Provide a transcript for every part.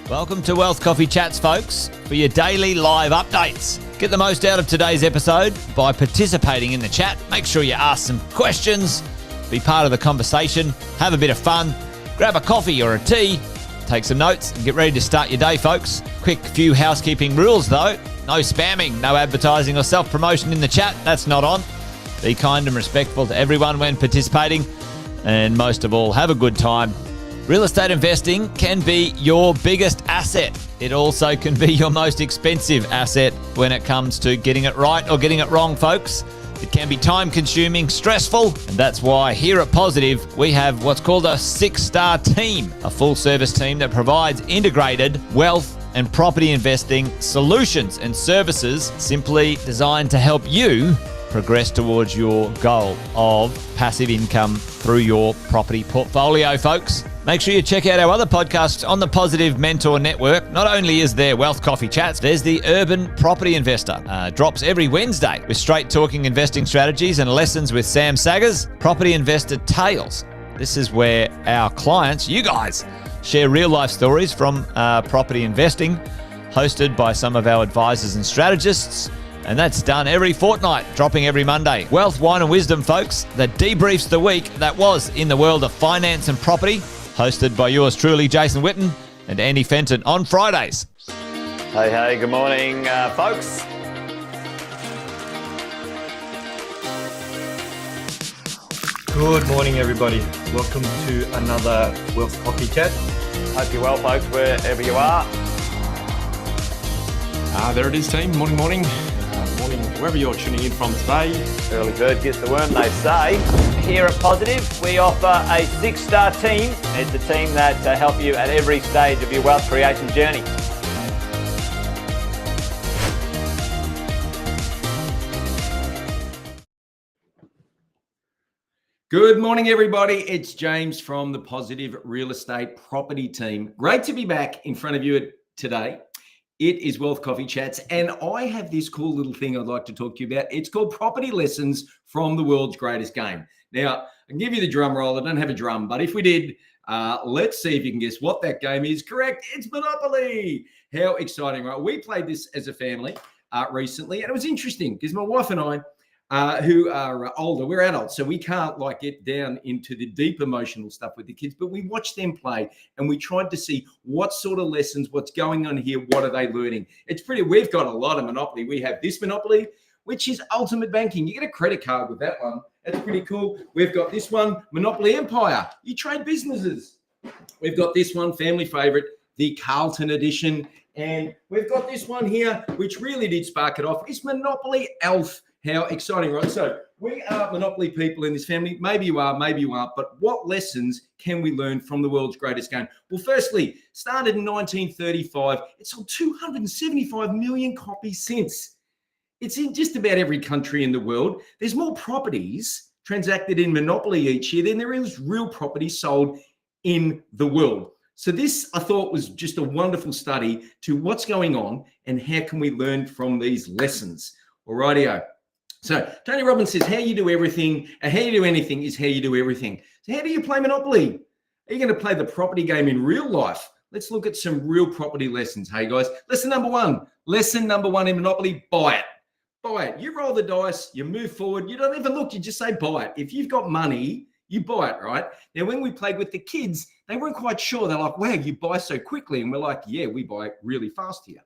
Welcome to Wealth Coffee Chats, folks, for your daily live updates. Get the most out of today's episode by participating in the chat. Make sure you ask some questions, be part of the conversation, have a bit of fun, grab a coffee or a tea, take some notes, and get ready to start your day, folks. Quick few housekeeping rules, though. No spamming, no advertising or self-promotion in the chat. That's not on. Be kind and respectful to everyone when participating. And most of all, have a good time. Real estate investing can be your biggest asset. It also can be your most expensive asset when it comes to getting it right or getting it wrong, folks. It can be time-consuming, stressful, and that's why here at Positive, we have what's called a 6-star team, a full-service team that provides integrated wealth and property investing solutions and services simply designed to help you progress towards your goal of passive income through your property portfolio, folks. Make sure you check out our other podcasts on the Positive Mentor Network. Not only is there Wealth Coffee Chats, there's the Urban Property Investor. Drops every Wednesday with straight talking investing strategies and lessons with Sam Saggers. Property Investor Tales. This is where our clients, you guys, share real life stories from property investing, hosted by some of our advisors and strategists. And that's done every fortnight, dropping every Monday. Wealth, Wine and Wisdom, folks, that debriefs the week that was in the world of finance and property, hosted by yours truly, Jason Witten and Andy Fenton on Fridays. Hey, good morning, folks. Good morning, everybody. Welcome to another Wealth Coffee Chat. Hope you're well, folks, wherever you are. There it is, team. Morning. Morning, wherever you're tuning in from today. Early bird gets the worm, they say. Here at Positive, we offer a 6-star team. It's a team that help you at every stage of your wealth creation journey. Good morning, everybody. It's James from the Positive Real Estate Property Team. Great to be back in front of you today. It is Wealth Coffee Chats, and I have this cool little thing I'd like to talk to you about. It's called Property Lessons from the World's Greatest Game. Now, I can give you the drum roll. I don't have a drum, but if we did, let's see if you can guess what that game is. Correct. It's Monopoly. How exciting, right? We played this as a family recently, and it was interesting because my wife and I, who are older, we're adults, so we can't get down into the deep emotional stuff with the kids, but we watched them play and we tried to see what sort of lessons, what's going on here, what are they learning. We've got a lot of Monopoly. We have this Monopoly, which is ultimate banking. You get a credit card with that one. That's pretty cool. We've got this one, Monopoly Empire. You trade businesses. We've got this one, family favorite, the Carlton edition. And we've got this one here, which really did spark it off. It's Monopoly Elf. How exciting, right? So we are Monopoly people in this family. Maybe you are, maybe you aren't. But what lessons can we learn from the world's greatest game? Well, firstly, started in 1935. It's sold 275 million copies since. It's in just about every country in the world. There's more properties transacted in Monopoly each year than there is real property sold in the world. So this, I thought, was just a wonderful study to what's going on and how can we learn from these lessons. Alrighty-o. So Tony Robbins says, how you do everything, and how you do anything is how you do everything. So how do you play Monopoly? Are you going to play the property game in real life? Let's look at some real property lessons. Hey, guys, lesson number one in Monopoly, buy it. Buy it. You roll the dice, you move forward. You don't even look, you just say buy it. If you've got money, you buy it, right? Now, when we played with the kids, they weren't quite sure. They're like, wow, you buy so quickly. And we're like, yeah, we buy really fast here.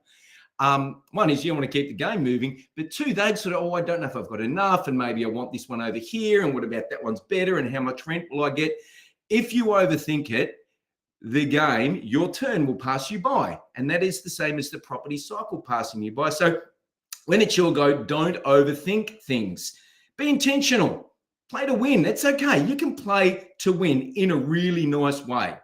One is you want to keep the game moving, but two, they'd sort of, I don't know if I've got enough, and maybe I want this one over here, and what about that one's better, and how much rent will I get? If you overthink it, the game, your turn will pass you by, and that is the same as the property cycle passing you by. So when it's your go, don't overthink things. Be intentional. Play to win. That's okay. You can play to win in a really nice way,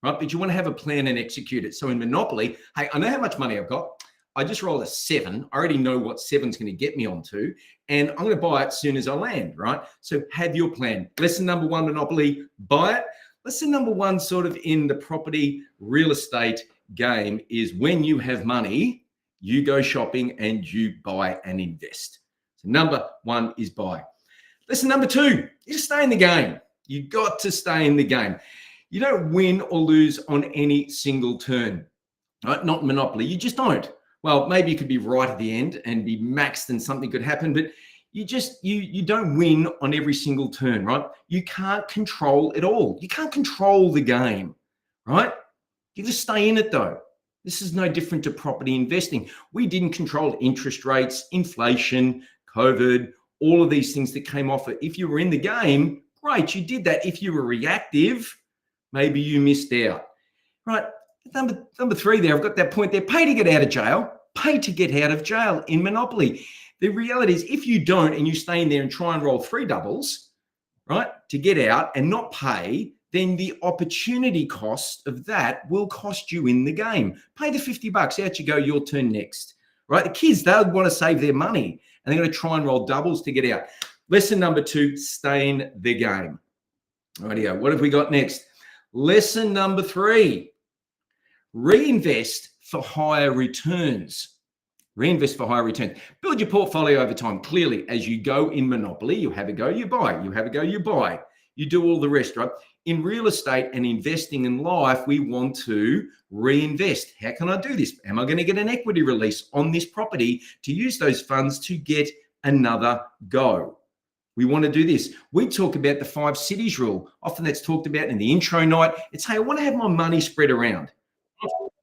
right? But you want to have a plan and execute it. So in Monopoly, hey, I know how much money I've got. I just rolled a 7. I already know what 7's going to get me onto, and I'm going to buy it as soon as I land, right? So have your plan. Lesson number one, Monopoly, buy it. Lesson number one, sort of in the property real estate game, is when you have money, you go shopping and you buy and invest. So number one is buy. Lesson number two, you just stay in the game. You got to stay in the game. You don't win or lose on any single turn. right? Not monopoly. You just don't. Well, maybe you could be right at the end and be maxed and something could happen, but you don't win on every single turn, right? You can't control it all. You can't control the game, right? You just stay in it though. This is no different to property investing. We didn't control interest rates, inflation, COVID, all of these things that came off it. If you were in the game, great, you did that. If you were reactive, maybe you missed out, right? Number three there, I've got that point there. Pay to get out of jail. Pay to get out of jail in Monopoly. The reality is if you don't and you stay in there and try and roll three doubles, right, to get out and not pay, then the opportunity cost of that will cost you in the game. Pay the $50, out you go, your turn next, right? The kids, they'll want to save their money and they're going to try and roll doubles to get out. Lesson number 2, stay in the game. Rightio, what have we got next? Lesson number 3, reinvest for higher returns. Reinvest for higher returns. Build your portfolio over time. Clearly, as you go in Monopoly, you have a go, you buy. You have a go, you buy. You do all the rest, right? In real estate and investing in life, we want to reinvest. How can I do this? Am I going to get an equity release on this property to use those funds to get another go? We want to do this. We talk about the 5 cities rule. Often that's talked about in the intro night. It's, hey, I want to have my money spread around.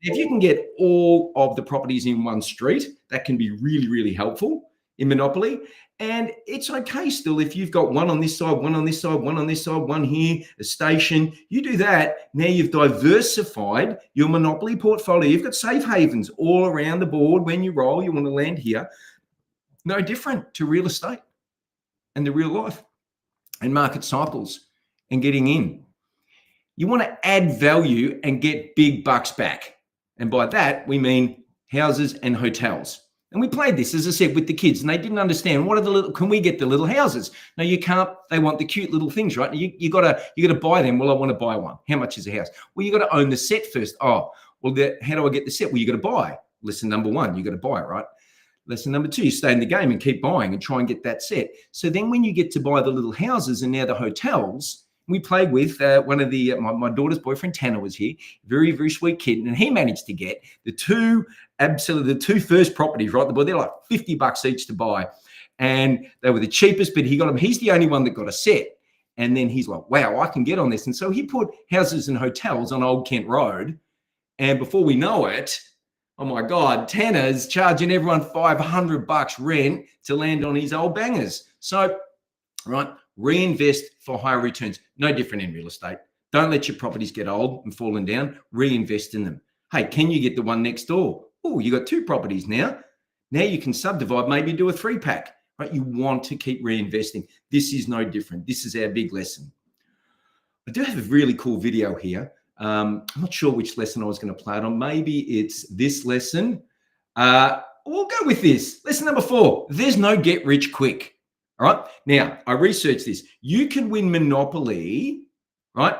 If you can get all of the properties in one street, that can be really, really helpful in Monopoly. And it's okay still if you've got one on this side, one on this side, one on this side, one here, a station. You do that. Now you've diversified your Monopoly portfolio. You've got safe havens all around the board. When you roll, you want to land here. No different to real estate and the real life and market cycles and getting in. You want to add value and get big bucks back. And by that, we mean houses and hotels. And we played this, as I said, with the kids, and they didn't understand what are the little, can we get the little houses? No, you can't. They want the cute little things, right? You gotta buy them. Well, I want to buy one. How much is a house? Well, you got to own the set first. Oh, well, how do I get the set? Well, you got to buy. Lesson number 1, you got to buy, right? Lesson number 2, you stay in the game and keep buying and try and get that set. So then when you get to buy the little houses and now the hotels, we played with one of the, my daughter's boyfriend, Tanner, was here, very, very sweet kid. And he managed to get the two first properties, right? They're like $50 each to buy. And they were the cheapest, but he got them. He's the only one that got a set. And then he's like, wow, I can get on this. And so he put houses and hotels on Old Kent Road. And before we know it, oh my God, Tanner's charging everyone $500 rent to land on his old bangers. So, right, reinvest for higher returns. No different in real estate. Don't let your properties get old and falling down. Reinvest in them. Hey, can you get the one next door? Oh, you got 2 properties now. Now you can subdivide, maybe do a 3-pack, right? You want to keep reinvesting. This is no different. This is our big lesson. I do have a really cool video here. I'm not sure which lesson I was going to play it on. Maybe it's this lesson. We'll go with this. Lesson number 4. There's no get rich quick. All right. Now, I researched this. You can win Monopoly, right,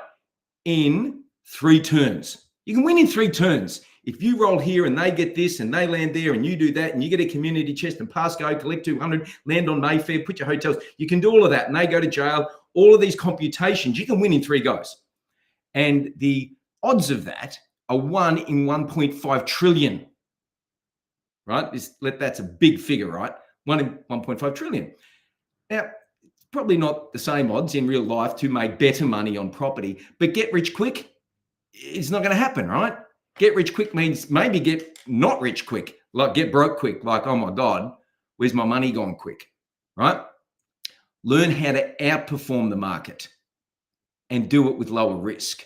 in 3 turns. You can win in 3 turns. If you roll here and they get this and they land there and you do that and you get a community chest and pass go, collect 200, land on Mayfair, put your hotels, you can do all of that and they go to jail. All of these computations, you can win in 3 goes. And the odds of that are 1 in 1.5 trillion, right? That's a big figure, right? 1 in 1.5 trillion. Now, it's probably not the same odds in real life to make better money on property, but get rich quick, it's not going to happen, right? Get rich quick means maybe get not rich quick, like get broke quick, like, oh my God, where's my money gone quick, right? Learn how to outperform the market and do it with lower risk.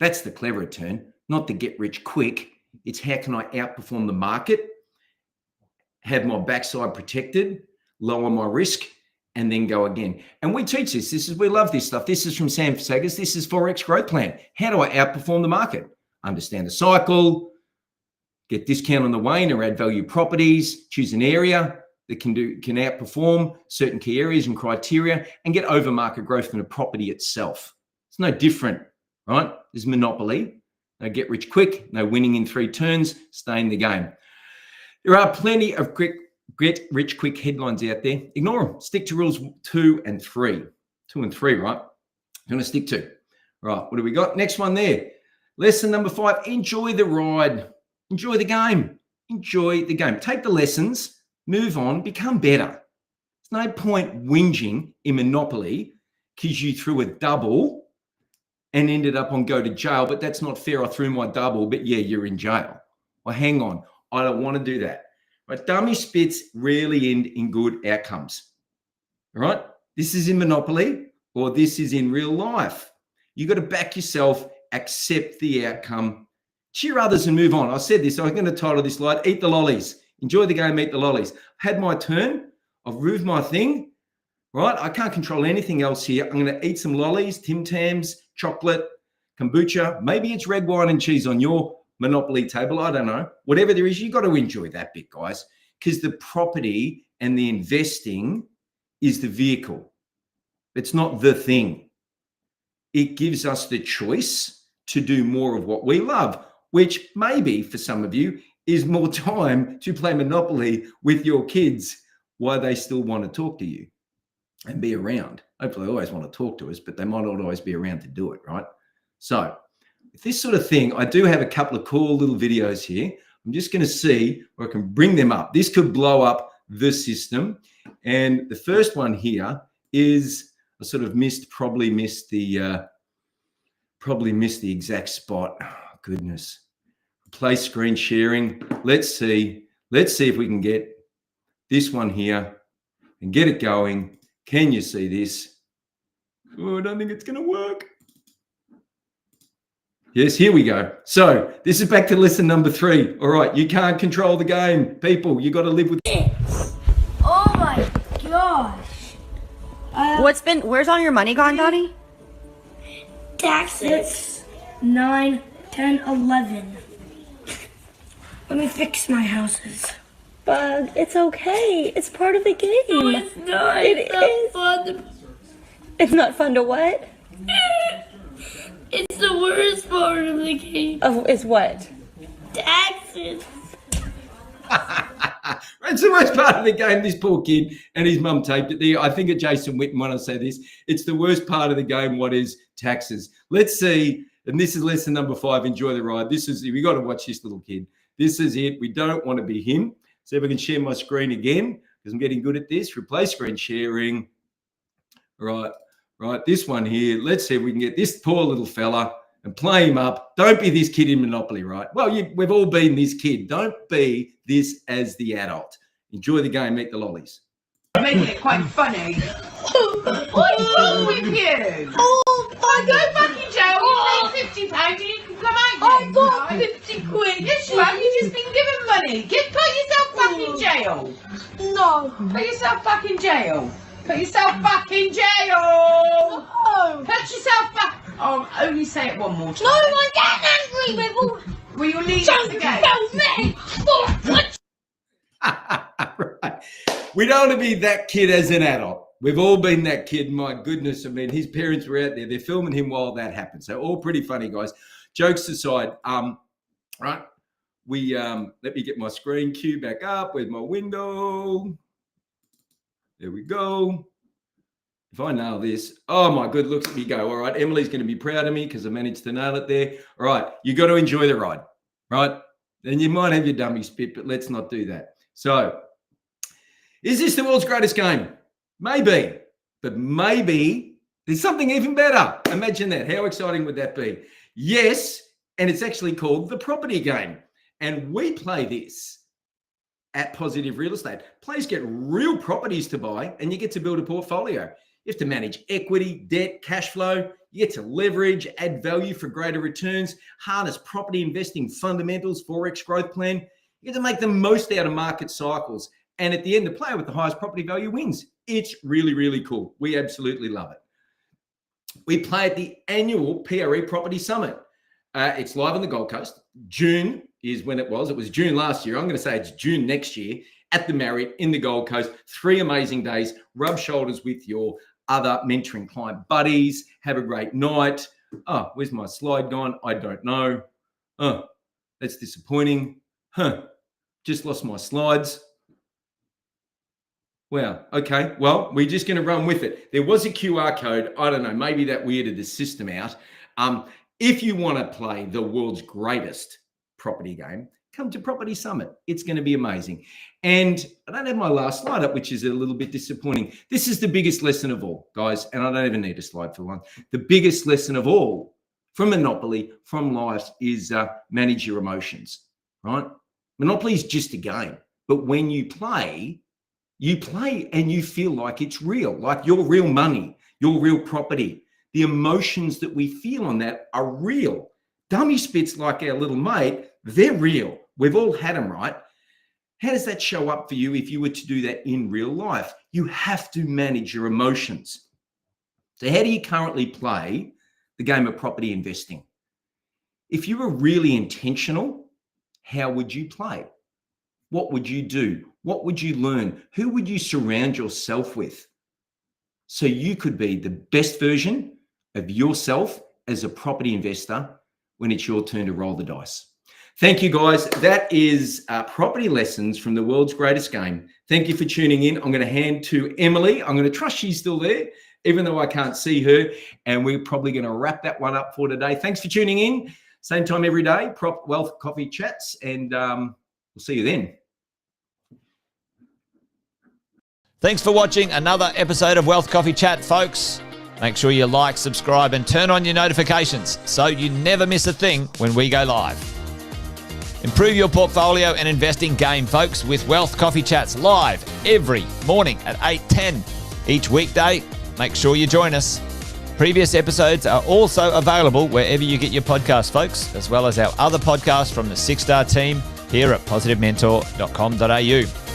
That's the clever turn, not the get rich quick. It's how can I outperform the market, have my backside protected, lower my risk, and then go again. And we teach this. We love this stuff. This is from Sam Sagas. This is Forex Growth Plan. How do I outperform the market? Understand the cycle, get discount on the wane or add value properties, choose an area that can outperform certain key areas and criteria, and get over market growth in the property itself. It's no different, right? There's Monopoly. No get rich quick, no winning in 3 turns, stay in the game. There are plenty of get rich quick headlines out there. Ignore them. Stick to rules 2 and 3. 2 and 3, right? I'm going to stick to. Right, what do we got? Next one there. Lesson number 5, enjoy the ride. Enjoy the game. Enjoy the game. Take the lessons, move on, become better. There's no point whinging in Monopoly because you threw a double and ended up on go to jail, but that's not fair. I threw my double, but yeah, you're in jail. Well, hang on. I don't want to do that. Right? Dummy spits rarely end in good outcomes. All right? This is in Monopoly or this is in real life. You got to back yourself, accept the outcome, cheer others and move on. I said this, I'm going to title this slide, Eat the Lollies. Enjoy the game, eat the lollies. Had my turn. I've moved my thing, right? I can't control anything else here. I'm going to eat some lollies, Tim Tams, chocolate, kombucha. Maybe it's red wine and cheese on your Monopoly table. I don't know. Whatever there is, you got to enjoy that bit, guys, because the property and the investing is the vehicle. It's not the thing. It gives us the choice to do more of what we love, which maybe for some of you is more time to play Monopoly with your kids while they still want to talk to you and be around. Hopefully they always want to talk to us, but they might not always be around to do it, right? So with this sort of thing, I do have a couple of cool little videos here. I'm just going to see where I can bring them up. This could blow up the system. And the first one here is I sort of probably missed the exact spot. Oh, goodness. Play screen sharing. Let's see if we can get this one here and get it going. Can you see this? Oh, I don't think it's going to work. Yes, here we go. So this is back to lesson number 3. All right, you can't control the game. People, you got to live with it. Oh my gosh. Where's all your money gone, Daddy? Taxes. 9, 10, 11. Let me fix my houses. Bug, it's okay. It's part of the game. No, it's not. It is. Fun. It's not fun to what? It's the worst part of the game. Oh, it's what? Taxes. It's the worst part of the game. This poor kid and his mum taped it there. I think at Jason Witten when I say this, it's the worst part of the game. What is taxes? Let's see. And this is lesson number 5. Enjoy the ride. We got to watch this little kid. This is it. We don't want to be him. See if I can share my screen again because I'm getting good at this. Replace screen sharing. Right. This one here. Let's see if we can get this poor little fella and play him up. Don't be this kid in Monopoly, right? Well, we've all been this kid. Don't be this as the adult. Enjoy the game. Eat the lollies. Making it quite funny. What's wrong with you? Oh, I go back in jail. You pay £50 and you can come out. I got 50 quid. Yes, you have. You've just been given money. Put yourself back in jail. No. Put yourself back in jail. Put yourself back in jail. No. Put yourself back. Oh, only say it one more time. No, I'm getting angry with all. Will you leave Don't the game? tell me. Right. We don't want to be that kid as an adult. We've all been that kid. My goodness. I mean, his parents were out there. They're filming him while that happened. So all pretty funny, guys. Jokes aside, right. Let me get my screen cue back up. Where's my window? There we go. If I nail this, oh my good, look at me go. All right, Emily's going to be proud of me because I managed to nail it there. All right, you got to enjoy the ride, right? Then you might have your dummy spit, but let's not do that. So, is this the world's greatest game? Maybe, but maybe there's something even better. Imagine that. How exciting would that be? Yes, and it's actually called the property game. And we play this at Positive Real Estate. Players get real properties to buy and you get to build a portfolio. You have to manage equity, debt, cash flow. You get to leverage, add value for greater returns, harness property investing fundamentals, Forex growth plan. You get to make the most out of market cycles. And at the end, the player with the highest property value wins. It's really, really cool. We absolutely love it. We play at the annual PRE Property Summit. It's live on the Gold Coast. June is when it was. It was June last year. I'm going to say it's June next year at the Marriott in the Gold Coast. 3 amazing days. Rub shoulders with your other mentoring client buddies. Have a great night. Oh, where's my slide gone? I don't know. Oh, that's disappointing. Just lost my slides. Wow. Okay. Well, we're just going to run with it. There was a QR code. I don't know. Maybe that weirded the system out. If you want to play the world's greatest property game, come to Property Summit. It's going to be amazing. And I don't have my last slide up, which is a little bit disappointing. This is the biggest lesson of all, guys, and I don't even need a slide for one. The biggest lesson of all from Monopoly, from life, is manage your emotions, right? Monopoly is just a game, but when you play and you feel like it's real, like your real money, your real property. The emotions that we feel on that are real. Dummy spits like our little mate, they're real. We've all had them, right? How does that show up for you if you were to do that in real life? You have to manage your emotions. So how do you currently play the game of property investing? If you were really intentional, how would you play? What would you do? What would you learn? Who would you surround yourself with so you could be the best version of yourself as a property investor when it's your turn to roll the dice? Thank you, guys. That is property lessons from the world's greatest game. Thank you for tuning in. I'm going to hand to Emily. I'm going to trust she's still there, even though I can't see her. And we're probably going to wrap that one up for today. Thanks for tuning in. Same time every day, Prop Wealth Coffee Chats. And we'll see you then. Thanks for watching another episode of Wealth Coffee Chat, folks. Make sure you like, subscribe, and turn on your notifications so you never miss a thing when we go live. Improve your portfolio and investing game, folks, with Wealth Coffee Chats live every morning at 8:10 each weekday. Make sure you join us. Previous episodes are also available wherever you get your podcasts, folks, as well as our other podcasts from the 6-Star team here at positivementor.com.au.